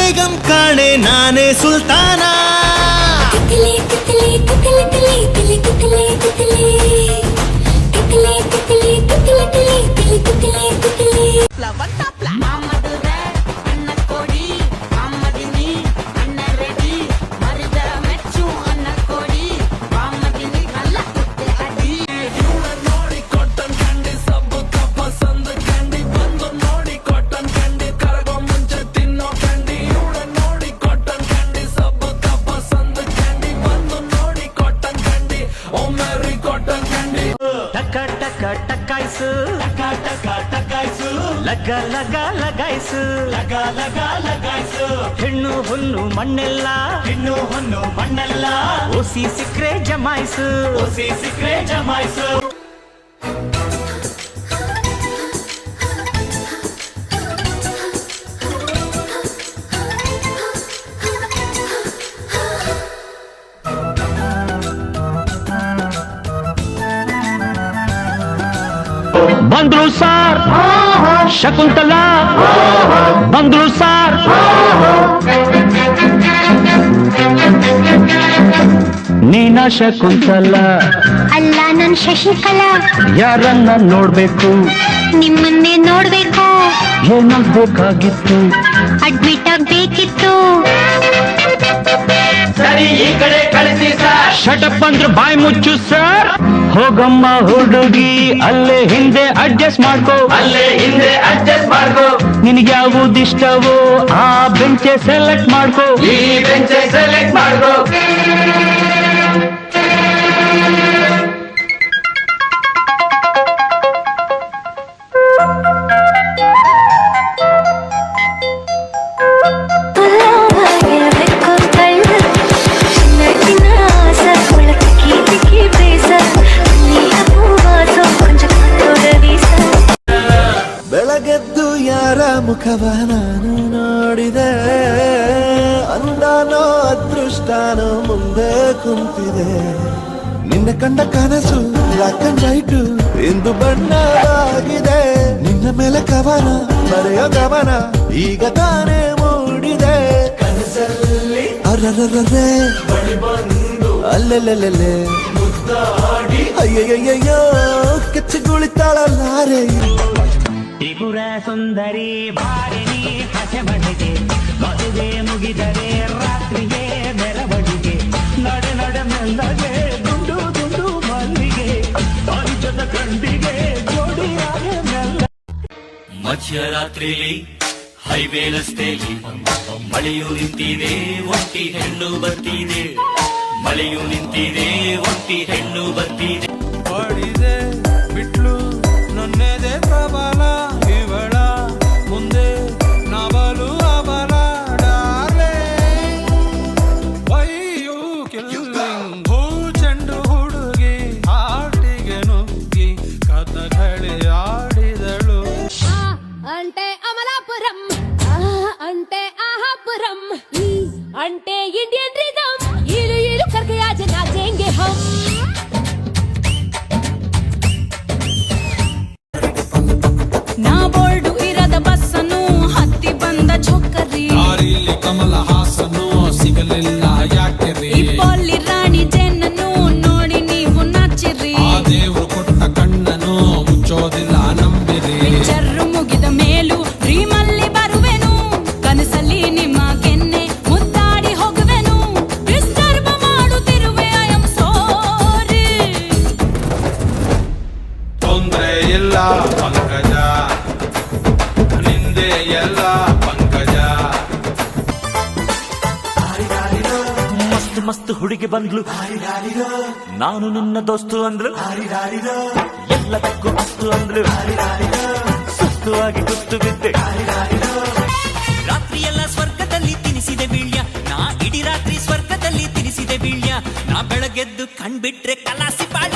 ಬೇಗಂ ಕಾಣೆ ನಾನೇ ಸುಲ್ತಾನ. ಟಕಾಯ್ಸು ಲಗ ಲಗ ಲಗಾಯ್ಸು ಹೆಣ್ಣು ಹೊನ್ನು ಮಣ್ಣೆಲ್ಲ ಓಸಿ ಸಿಕ್ರೆ ಜಮಾಯ್ಸು ಬಂದ್ರು ಸಾರ್ ಶಕುಂತಲಾ ಬಂದ್ರು ಸಾರ್ ನೀನಾ ಶಕುಂತಲಾ ಅಲ್ಲ ನನ್ ಶಶಿಕಲಾ ಯಾರನ್ನ ನೋಡ್ಬೇಕು ನಿಮ್ಮನ್ನೇ ನೋಡ್ಬೇಕು ಏನಾಗ್ಬೇಕಾಗಿತ್ತು ಅಡ್ಮಿಟ್ ಆಗ್ಬೇಕಿತ್ತು ಸರಿ ಈ ಕಡೆ ಕಳಿಸಿ ಸರ್ ಶಟಪ್ ಅಂದ್ರೆ ಬಾಯಿ ಮುಚ್ಚು ಸರ್ ಹೋಗಮ್ಮ ಹುಡುಗಿ ಅಲ್ಲೇ ಹಿಂದೆ ಅಡ್ಜಸ್ಟ್ ಮಾಡ್ಕೋ ನಿನಗೆ ಯಾವುದಿಷ್ಟವೋ ಆ ಬೆಂಚೆ ಸೆಲೆಕ್ಟ್ ಮಾಡ್ಕೋ ಬೆಳಗೆದ್ದು ಯಾರ ಮುಖವ ನಾನು ನೋಡಿದೆ, ಅಂದಾನೋ ಅದೃಷ್ಟಾನೋ ಮುಂದೆ ಕುಂತಿದೆ. ನಿನ್ನ ಕಂಡ ಕನಸು ಬ್ಲಾಕ್ ಅಂಡ್ ವೈಟ್ ಎಂದು ಬಣ್ಣವಾಗಿದೆ. ನಿನ್ನ ಮೇಲೆ ಕವನ ಬರೆಯೋ ಗಮನ ಈಗ ತಾನೇ ಮೂಡಿದೆ. ಕನಸಲ್ಲಿ ಅರರರರೆ ಅಲ್ಲೆಲ್ಲೆಲ್ಲೆ ಅಯ್ಯಯ್ಯಯ್ಯೋ ಕೆಚ್ಚಗುಳಿತಾಳಲ್ಲಾರೆ. ತ್ರಿಪುರ ಸುಂದರಿ ಬಾರಿಣಿ ಹಸೆ ಮನೆಗೆ ಮದುವೆ ಮುಗಿದರೆ ರಾತ್ರಿಗೆ ಮೆರವಣಿಗೆ ನಡೆ ಮೆಲ್ಲಗೆ ದುಂಡು ಮಲ್ಲಿಗೆ ಪರಿಚದ ಕಂಡಿಗೆ ಜೋಡಿಯಾಗೆ ಮೆಲ್ಲ. ಮಧ್ಯರಾತ್ರಿಲಿ ಹೈವೇ ರಸ್ತೆಯಲ್ಲಿ ಮಳೆಯು ನಿಂತಿದೆ, ಒಂಟಿ ಹೆಣ್ಣು ಬರ್ತಿದೆ. ಮಳೆಯು ನಿಂತಿದೆ, ಒಂಟಿ ಹೆಣ್ಣು ಬರ್ತಿದೆ. ಪಡಿದೆ ಬಿಟ್ಲು ನನ್ನೆದೆ ಪ್ರಬಲ ಇವಳ ಮುಂದೆ ನವಲು ಅವಳ ಡಾರ್ಲಿಂಗ್ ವೈಯು ಕಿಲ್ಲಿಂಗ್ ಹೂ ಚೆಂಡು ಹುಡುಗಿ ಆಟಿಗೆ ನುಗ್ಗಿ ಕಥಕಳಿ ಆಡಿದಳು. అంటే అమలాపురం అంటే ఆహాపురం అంటే ఇండియన్ రిథమ్ ఇలు करके आज नाचेंगे हम. ನಾ ಬೋರ್ಡು ಇರದ ಬಸ್ಸನ್ನು ಹತ್ತಿ ಬಂದ ಚೊಕ್ಕರಿ ದಾರಿಲಿ ಕಮಲ ಹಾಸನು ಸಿಗಲಿಲ್ಲ ಯಾಕೆರಿ ಇಪ್ಪಲ್ಲಿ ರಾಣಿ ಜೇನನ್ನು ನೋಡಿ ನೀವು ನಾಚಿರಿ ಆ ದೇವ್ರು ಕೊಟ್ಟ ಕಣ್ಣನು ಮುಚ್ಚೋದಿಲ್ಲ ನಂಬಿರಿ ಪಿಕ್ಚರ್ರು ಮುಗಿದ ಮೇಲೂ ಡ್ರೀಮಲ್ಲಿ ಬರುವೆನು ಕನಸಲ್ಲಿ ನಿಮ್ಮ ಕೆನ್ನೆ ಮುದ್ದಾಡಿ ಹೋಗುವೆನು ಡಿಸ್ಟರ್ಬ್ ಮಾಡುತ್ತಿರುವೆ ಐ ಆಮ್ ಸಾರಿ. ತೊಂದ್ರೆ ಇಲ್ಲ ಪಂಕಜ ನಿಂದೆ ಎಲ್ಲ ಪಂಕಜ. ಮಸ್ತ್ ಹುಡುಗಿ ಬಂದ್ಲು, ನಾನು ನಿನ್ನ ದೋಸ್ತು ಅಂದ್ಲು, ಎಲ್ಲದಕ್ಕೂ ಅಸ್ತು ಅಂದ್ಲು, ಸುಸ್ತುವಾಗಿ ಕುಸ್ತು ಬಿದ್ದೆ. ರಾತ್ರಿಯೆಲ್ಲ ಸ್ವರ್ಗದಲ್ಲಿ ತಿನಿಸಿದೆ ಬೀಳ್ಯ, ನಾ ಇಡೀ ರಾತ್ರಿ ಸ್ವರ್ಗದಲ್ಲಿ ತಿನಿಸಿದೆ ಬೀಳ್ಯ. ನಾ ಬೆಳಗೆದ್ದು ಕಣ್ಬಿಟ್ರೆ ಕಲಾಸಿ ಬಾಳ್ಯ.